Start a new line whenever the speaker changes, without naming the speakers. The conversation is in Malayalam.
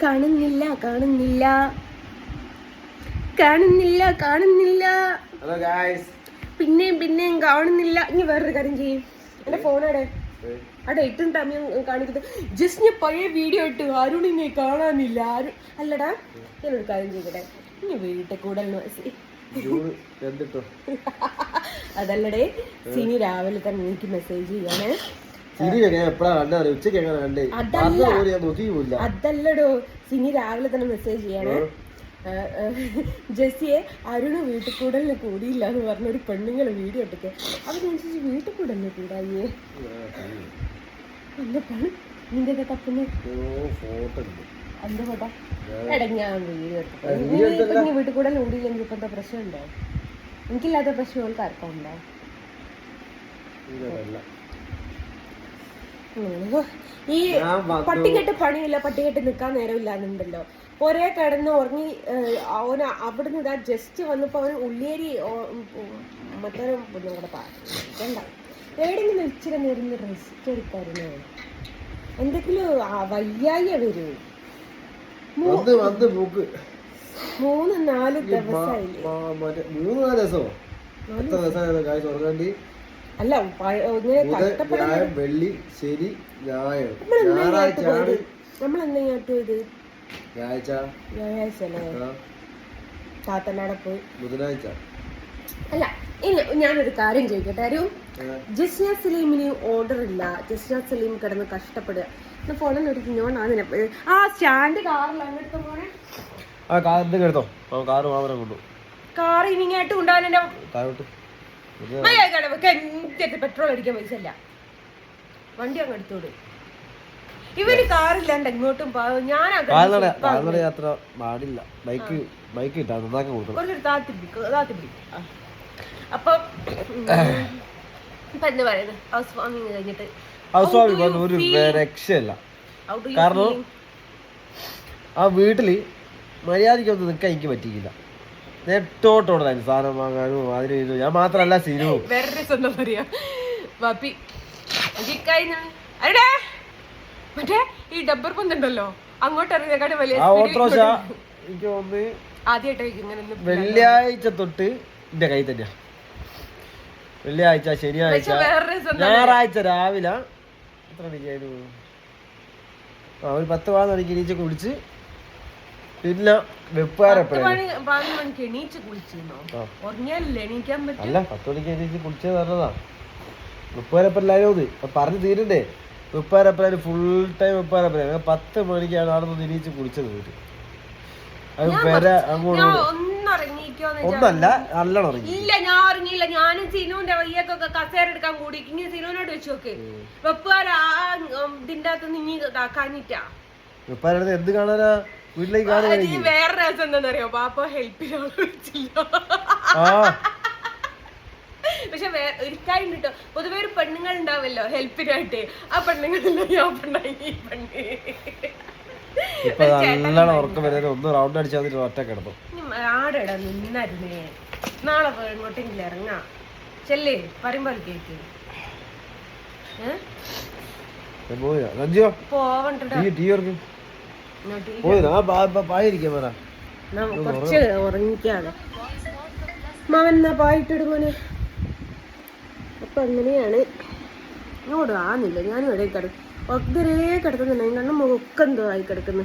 കാണുന്നില്ല കാണുന്നില്ല കാണുന്നില്ല കാണുന്നില്ല.
Hello guys.
പിന്നെയും കാണുന്നില്ല. ഇനി വേറൊരു കാര്യം ചെയ്യും. എന്റെ ഫോണവിടെ അവിടെ ഏറ്റവും സമയം കാണിക്കുന്നത്. ജസ്റ്റ് ഞാൻ പഴയ വീഡിയോ ഇട്ട് അരുണിനെ കാണാനില്ല. അല്ലടാ ഞാനൊരു കാര്യം ചെയ്യട്ടെ. ഇനി വീട്ടിൽ കൂടെ അതല്ലടേ സിനി രാവിലെ തന്നെ എനിക്ക് മെസ്സേജ് ചെയ്യണേ. അതല്ലടോ സിനി രാവിലെ തന്നെ മെസ്സേജ് ചെയ്യണേ. ജെസ്സിയെ അരുണ് വീട്ടിൽ കൂടലിന് കൂടിയില്ല എന്ന് പറഞ്ഞൊരു പെണ്ണുങ്ങള് വീഡിയോ ഇട്ടൊക്കെ അവരനുസരിച്ച് വീട്ടിൽ കൂടലിന് കൂടായേ എന്നിട്ടാണ് നിന്റെ തപ്പുന്ന എന്താ ഫോട്ടോ എടാ ഞാൻ വീഡിയോ എടുത്തു. വീട്ടിൽ കൂടൽ കൂടിയില്ലെങ്കിൽ ഇപ്പൊ എന്താ പ്രശ്നമുണ്ടോ? എനിക്കില്ലാത്ത പ്രശ്നം അവൾക്ക് ആർക്കും ഉണ്ടോ? ഈ പട്ടികെട്ട് പണിയില്ല, പട്ടികെട്ട് നിക്കാൻ നേരമില്ലാന്നുണ്ടല്ലോ. ഒരേ കിടന്ന് ഉറങ്ങി അവന് അവിടുന്ന് ഇതാ ജസ്റ്റ് വന്നപ്പോ അവന് ഉള്ളിയേരി മറ്റൊരു കൂടെ പാടണ്ട എവിടെയെങ്കിലും ഇച്ചിരി നേരം റെസ്റ്റ് എടുക്കായിരുന്നു. എന്തെങ്കിലും വയ്യായ വരൂ. 3-4 ദിവസമായില്ലേ? അല്ല ഇങ്ങനെ കഷ്ടപ്പെടാൻ
വെള്ളി ശരി ഞായർ
നമ്മളെന്തെങ്കിലും പോയത്
ഞായറാഴ്ച
അല്ലേ? താത്തനാടെ പോയി
ബുധനാഴ്ച. അല്ല
ഇല്ല ഞാനൊരു കാര്യം ചോദിക്കട്ടെ. ഒരു ജസ്ന സലീമിന് ഓർഡർ ഇല്ല. ജസ്ന സലീം കിടന്ന് കഷ്ടപ്പെടുക. ഫോണിൽ ഒരു കുഞ്ഞോണ്ടാണ് ആ സ്റ്റാൻഡ് കാറിലാണ് എടുത്ത പോണേ. കാർ ഇനിങ്ങായിട്ട് കൊണ്ടുപോകാൻ പെട്രോൾ അടിക്കാൻ പൈസ ഇല്ല. വണ്ടി അങ്ങ് എടുത്തോട്. ഇവര് കാറില്ലാണ്ട് എങ്ങോട്ടും ഞാൻ
യാത്ര പാടില്ല.
അപ്പൊ എന്താ പറയുന്നത് ഹൗസ് വാമിങ് കഴിഞ്ഞിട്ട്
ഒരു രക്ഷയില്ല. കാരണം ആ വീട്ടില് മര്യാദയ്ക്കൊന്നും നിൽക്കാൻ എനിക്ക് പറ്റിയില്ല. നെട്ടോട്ടോടായിരുന്നു സാധനം വാങ്ങാനും അതിന്. ഞാൻ മാത്രല്ല സിനു
വേറെ എന്താ പറയാ ബാപ്പി മറ്റേ ഈ ഡബ്ബർ പന്തുണ്ടല്ലോ അങ്ങോട്ട് ഇറങ്ങിയക്കാട് വലിയ
ഓട്ടോറിക്ഷ എനിക്ക് തോന്നുന്നു
ആദ്യമായിട്ട് ഇങ്ങനെ
വെള്ളിയാഴ്ച തൊട്ട് എന്റെ കൈ തന്നെയാ. വെള്ളിയാഴ്ച, ശനിയാഴ്ച, ഞായറാഴ്ച രാവിലെ എത്ര മണിക്കായിരുന്നു? ഒരു 10-11 മണിക്ക് എണീച്ച് കുളിച്ച് പിന്നെ
അല്ല
10 മണിക്ക് എണീച്ച് കുളിച്ചത് പറഞ്ഞതാ. വെപ്പുകാരപ്പല്ലായിരുന്നു പറഞ്ഞു തീരണ്ടേ. വെപ്പുകാരപ്പല്ലാരും ഫുൾ ടൈം വെപ്പുകാരപ്പല്ല. 10 മണിക്കാണ് അവിടെ നിന്ന് എണീച്ച് കുളിച്ചത്. അത് വരെ അങ്ങോട്ട് ഒന്നല്ല നല്ലോണം ഉറങ്ങി.
ഇല്ല ഞാൻ ഉറങ്ങിയില്ല. ഞാനും സിനുവിന്റെ വയ്യൊക്കെ കസേര എടുക്കാൻ കൂടി. ഇനി സിനുവിനോട് വെച്ച് നോക്ക്. വെപ്പുകാർ ഇതിന്റെ അകത്ത് നീ കാണിട്ടാ
വെപ്പുകാരുടെ എന്ത് കാണാനാ വീട്ടിലേക്ക് കാണാൻ.
വേറെ രസം എന്താണെന്നറിയോ? പാപ്പ ഹെൽപ്പിനോട് വിളിച്ചില്ല. പക്ഷെ ഒരിക്കാര്യം കിട്ടോ പൊതുവെ ഒരു പെണ്ണുങ്ങൾ ഉണ്ടാവല്ലോ ഹെൽപ്പിനായിട്ട്. ആ പെണ്ണുങ്ങളെല്ലാം ഞാൻ പെണ്ണായി ഈ പെണ്ണ് ആടെടാ നിന്നായിരുന്നേ. നാളെ എങ്ങോട്ടെങ്കിലും ഇറങ്ങാ ചെല്ലേ പറയുമ്പോ കേക്ക് കുറച്ച് ഉറങ്ങിക്കാണ് മാവൻ പായിട്ടിടുമോനെ. അപ്പൊ അങ്ങനെയാണ്. ഇങ്ങോട്ട് ആന്നില്ല. ഞാനും ഇടയിൽ കിടക്കും ഒത്തിരേ കിടക്കുന്നുണ്ട്. കണ്ണും ഒക്കെ എന്തോ ആയി കിടക്കുന്നു.